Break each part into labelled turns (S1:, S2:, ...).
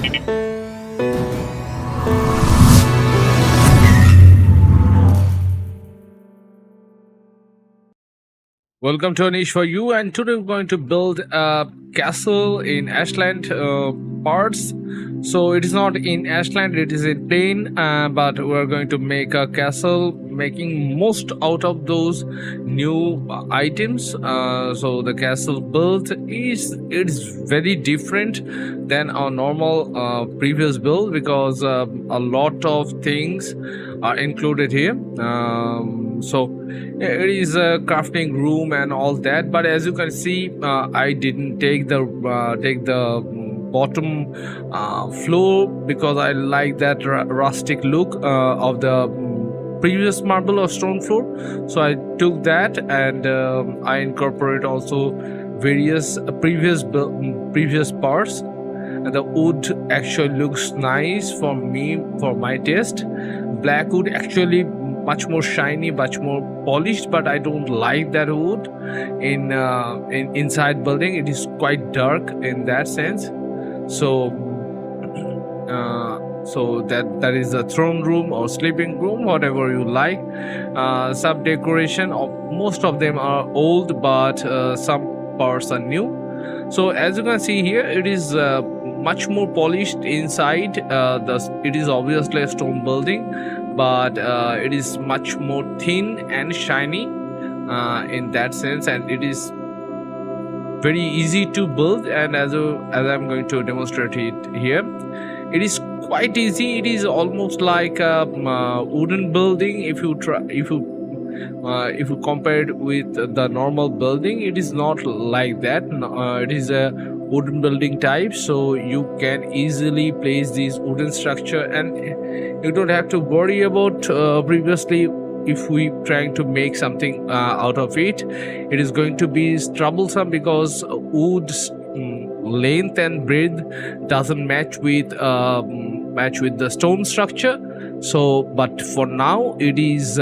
S1: Welcome to AnishforU, and today we're going to build a castle in Ashland parts. So it is not in Ashland, it is in plain, but we're going to make a castle, making most out of those new items. So the castle build is very different than our normal previous build, because a lot of things are included here. So it is a crafting room and all that, but as you can see, I didn't take the bottom floor, because I like that rustic look of the previous marble or stone floor. So I took that, and I incorporate also various previous parts, and the wood actually looks nice for me, for my taste. Black wood actually much more shiny, much more polished, but I don't like that wood in inside building. It is quite dark in that sense. So that is a throne room or sleeping room, whatever you like. Some decoration of most of them are old, but some parts are new. So as you can see here, it is much more polished inside. It is obviously a stone building, but it is much more thin and shiny in that sense, and it is very easy to build. And as I'm going to demonstrate it here, it is quite easy. It is almost like a wooden building. If you compare it with the normal building, it is not like that. It is a wooden building type, so you can easily place this wooden structure, and you don't have to worry about previously if we trying to make something out of it. It is going to be troublesome, because wood's length and breadth doesn't match with the stone structure. So but for now it is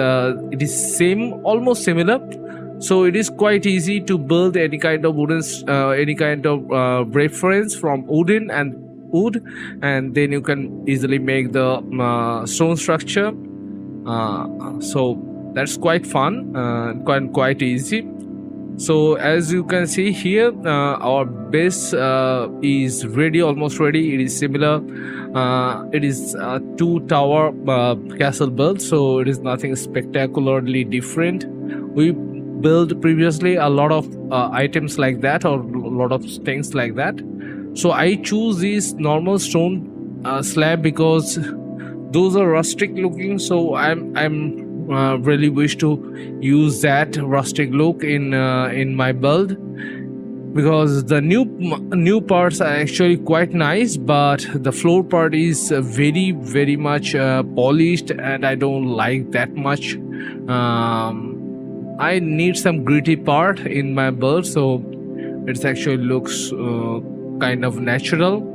S1: same, almost similar. So it is quite easy to build any kind of wooden any kind of reference from Odin and wood, and then you can easily make the stone structure. So that's quite fun and quite easy. So as you can see here, our base is ready, almost ready. It is similar. It is a 2-tower castle build, so it is nothing spectacularly different. We built previously a lot of items like that, or a lot of things like that. So I choose this normal stone slab because those are rustic looking. So I'm really wish to use that rustic look in my build, because the new parts are actually quite nice, but the floor part is very much polished, and I don't like that much. I need some gritty part in my build, so it actually looks kind of natural.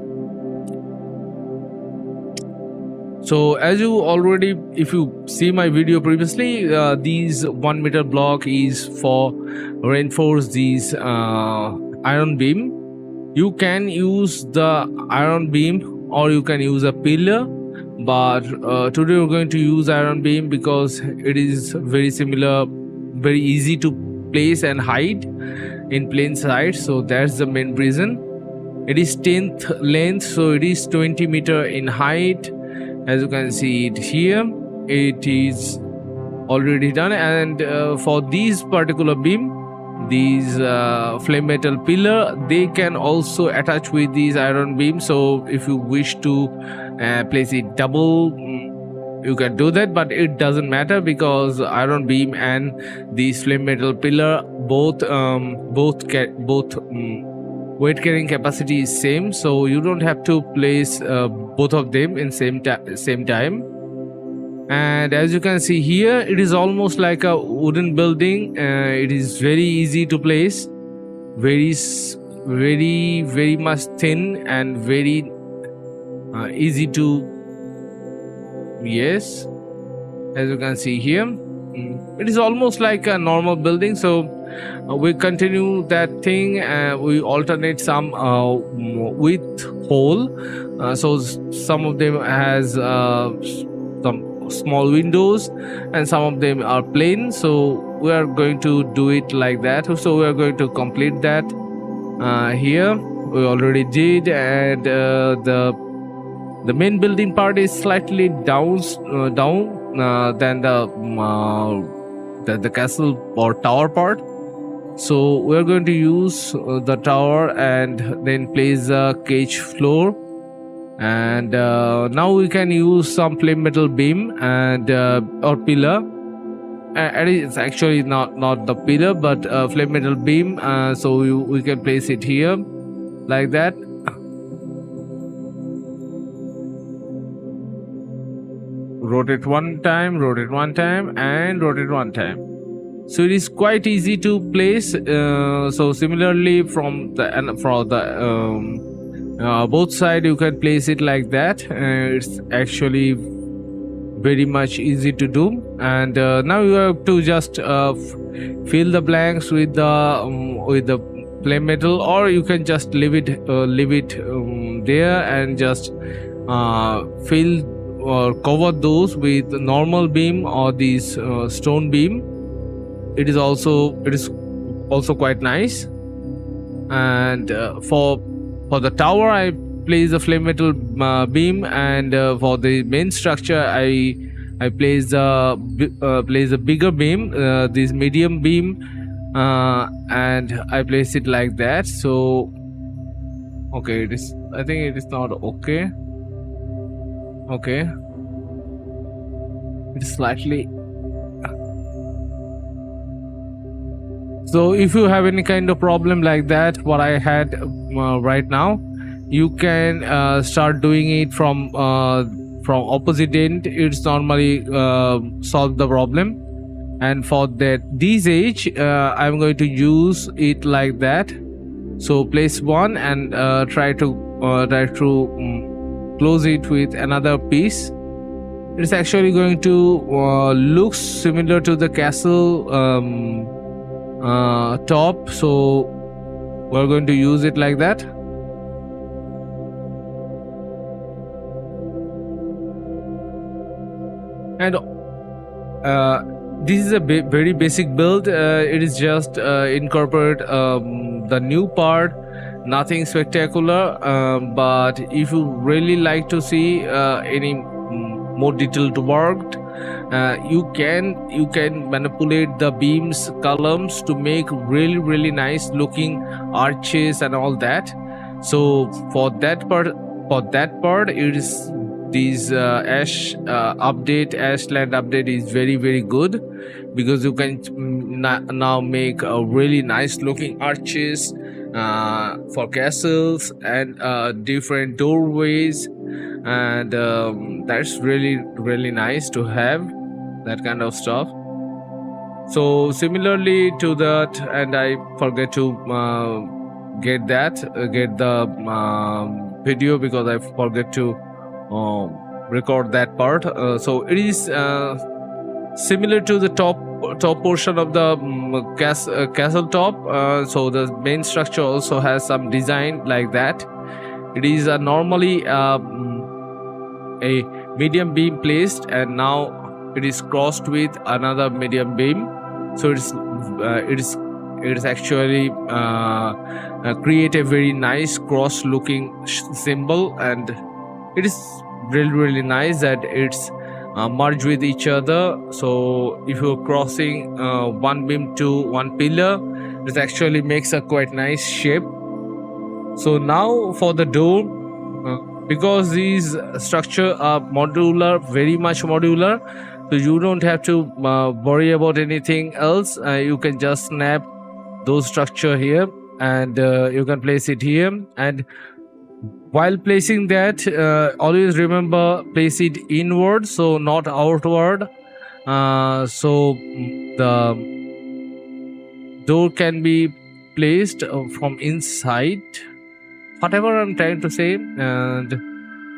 S1: So as you already, if you see my video previously, these 1 meter block is for reinforce these iron beam. You can use the iron beam, or you can use a pillar, but today we're going to use iron beam because it is very similar, very easy to place and hide in plain sight. So that's the main reason. It is 10th length, so it is 20 meter in height. As you can see it here, it is already done. And for these particular beam, these flame metal pillar, they can also attach with these iron beam. So if you wish to place it double, you can do that, but it doesn't matter, because iron beam and these flame metal pillar both weight carrying capacity is same, so you don't have to place both of them in same time. And as you can see here, it is almost like a wooden building. It is very easy to place, very much thin, and very easy to, yes, as you can see here, it is almost like a normal building. So we continue that thing. We alternate some with hole. Some of them has some small windows, and some of them are plain. So we are going to do it like that. So we are going to complete that here. We already did, and the main building part is slightly down than the castle or tower part. So we're going to use the tower and then place a cage floor. And now we can use some flame metal beam and or pillar. And it's actually not the pillar, but flame metal beam. So we can place it here like that. Rotate one time, and rotate one time. So it is quite easy to place. So similarly from both side you can place it like that. It's actually very much easy to do. And now you have to just fill the blanks with the flame metal, or you can just leave it there and just fill or cover those with normal beam or these stone beam. It is also quite nice. And for the tower I place a flame metal beam, and for the main structure I place a bigger beam, this medium beam, and I place it like that. So okay, I think it is not okay. Okay, it's slightly. So if you have any kind of problem like that, what I had right now, you can start doing it from opposite end. It's normally solve the problem. And for this age, I'm going to use it like that. So place one and try to close it with another piece. It's actually going to look similar to the castle top. So we're going to use it like that. And this is a very basic build. It is just incorporate the new part, nothing spectacular. But if you really like to see any more detailed work, you can manipulate the beams, columns to make really nice looking arches and all that. So for that part it is this Ashland update is very good, because you can now make really nice looking arches for castles and different doorways. And that's really nice to have that kind of stuff. So similarly to that, and I forget to get the video, because I forget to record that part. So it is similar to the top portion of the castle top. So the main structure also has some design like that. It is normally a medium beam placed, and now it is crossed with another medium beam. So it is actually create a very nice cross looking symbol, and it is really nice that it's merged with each other. So if you're crossing one beam to one pillar, it actually makes a quite nice shape. So now for the door, because these structure are modular, very much modular, so you don't have to worry about anything else. You can just snap those structure here, and you can place it here. And while placing that, always remember, place it inward, so not outward. So the door can be placed from inside, whatever I'm trying to say. And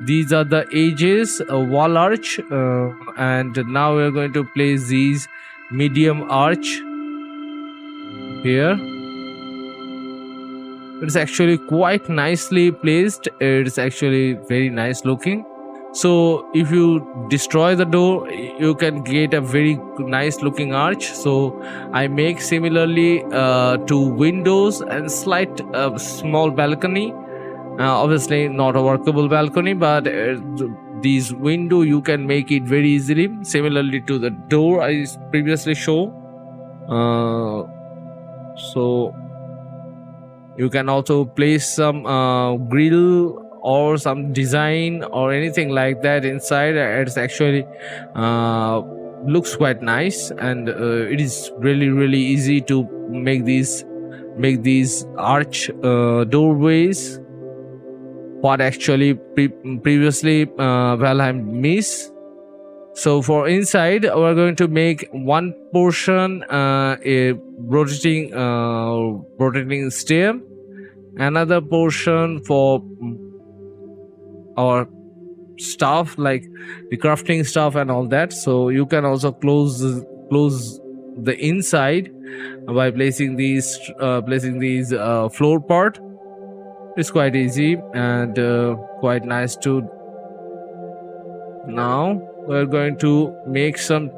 S1: these are the edges, wall arch, and now we're going to place these medium arch here. It's actually quite nicely placed. It's actually very nice looking. So if you destroy the door, you can get a very nice looking arch. So I make similarly to windows and slight small balcony. Obviously not a workable balcony, but these window you can make it very easily, similarly to the door I previously show. So you can also place some grill or some design or anything like that inside. It's actually looks quite nice, and it is really easy to make these arch doorways, what actually previously Valheim miss. So for inside, we're going to make one portion a rotating stair, another portion for our stuff like the crafting stuff and all that. So you can also close the inside by placing these floor part. It's quite easy and quite nice too. Now we're going to make some.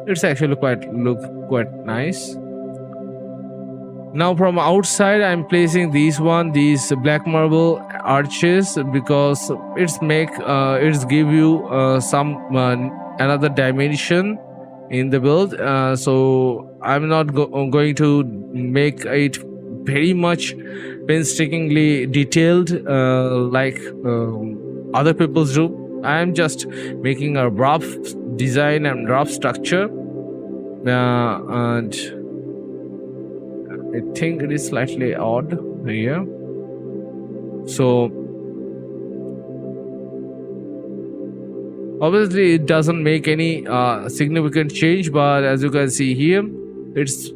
S1: It's actually look quite nice. Now from outside, I'm placing these black marble arches, because it's give you some another dimension in the build. So I'm not going to make it very much painstakingly detailed like other people's do. I am just making a rough design and rough structure, and I think it is slightly odd here. So obviously it doesn't make any significant change, but as you can see here, it's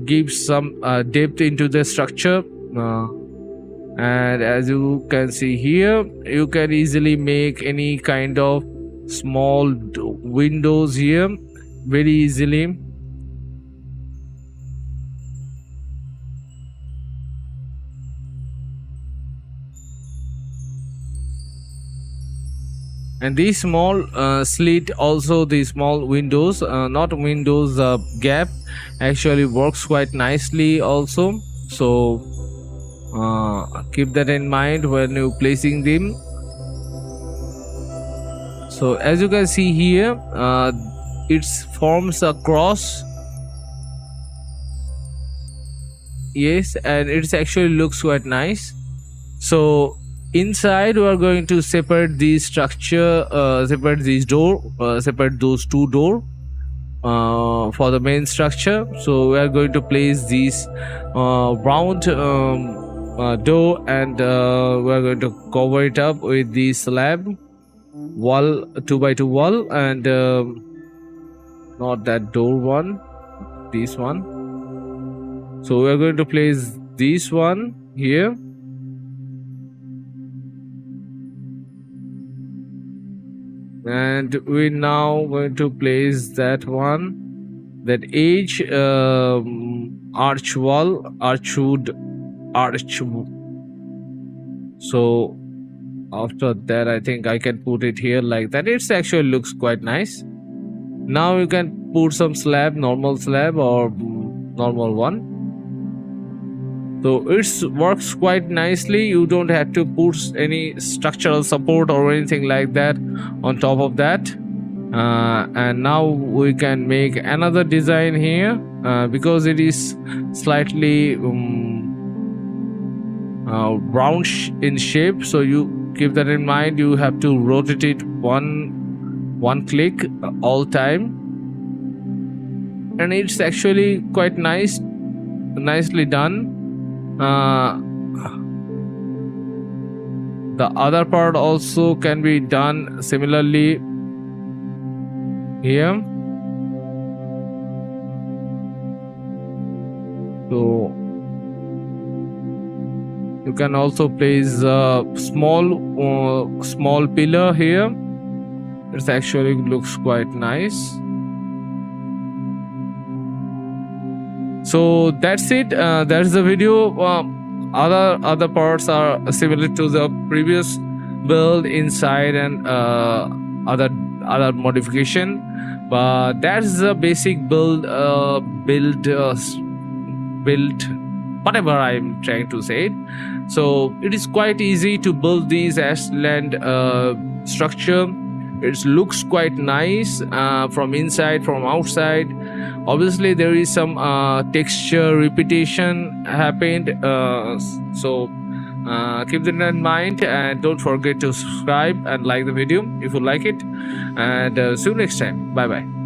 S1: gives some depth into the structure. And as you can see here, you can easily make any kind of small windows here very easily. And these small slit, also the small windows, not windows, gap actually works quite nicely also. So keep that in mind when you placing them. So as you can see here, it forms a cross. Yes, and it actually looks quite nice. So inside we are going to separate the structure, separate those two door for the main structure. So we are going to place these round door, and we are going to cover it up with the slab wall, 2x2 wall, and not that door one, this one. So we are going to place this one here, and we now going to place that one, that edge arch wood arch. So after that, I think I can put it here like that. It actually looks quite nice. Now you can put some slab, normal slab or normal one. So it works quite nicely. You don't have to put any structural support or anything like that on top of that. And now we can make another design here, because it is slightly round in shape. So you keep that in mind. You have to rotate it one click all time, and it's actually quite nicely done. The other part also can be done similarly here. So you can also place a small pillar here. It actually looks quite nice. So that's it. That's the video. Other parts are similar to the previous build inside and other modification, but that's the basic build whatever I'm trying to say. So it is quite easy to build these Ashland structure. It looks quite nice from inside, from outside. Obviously there is some texture repetition happened, so keep that in mind, and don't forget to subscribe and like the video if you like it, and see you next time. Bye bye.